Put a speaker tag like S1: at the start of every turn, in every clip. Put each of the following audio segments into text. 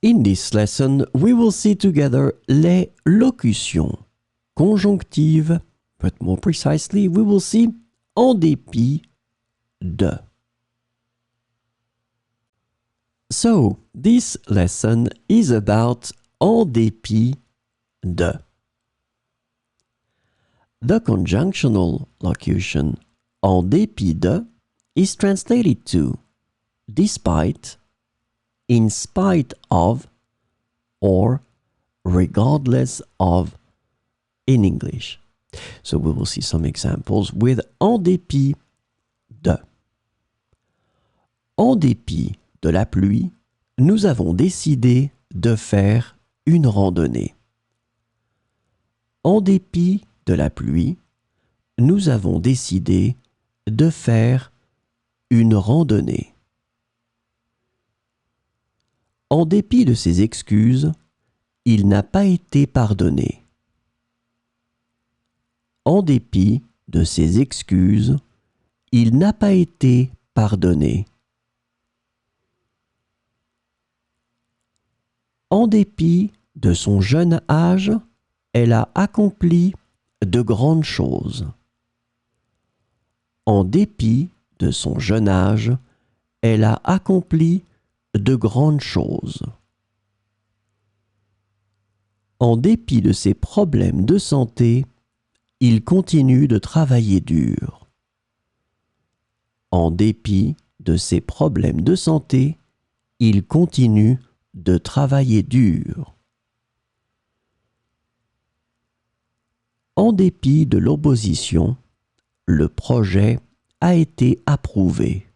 S1: In this lesson, we will see together les locutions conjonctives, but more precisely, we will see en dépit de. So, this lesson is about en dépit de. The conjunctional locution en dépit de is translated to despite, in spite of, or regardless of in English. So we will see some examples with en dépit de. En dépit de la pluie, nous avons décidé de faire une randonnée. En dépit de la pluie, nous avons décidé de faire une randonnée. En dépit de ses excuses, il n'a pas été pardonné. En dépit de ses excuses, il n'a pas été pardonné. En dépit de son jeune âge, elle a accompli de grandes choses. En dépit de son jeune âge, elle a accompli de grandes choses. En dépit de ses problèmes de santé, il continue de travailler dur. En dépit de ses problèmes de santé, il continue de travailler dur. En dépit de l'opposition, le projet a été approuvé.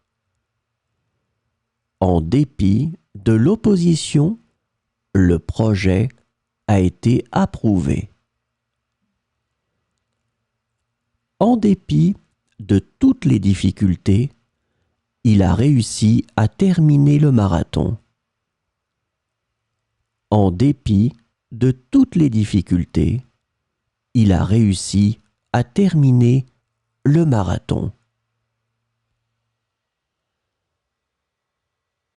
S1: En dépit de l'opposition, le projet a été approuvé. En dépit de toutes les difficultés, il a réussi à terminer le marathon. En dépit de toutes les difficultés, il a réussi à terminer le marathon.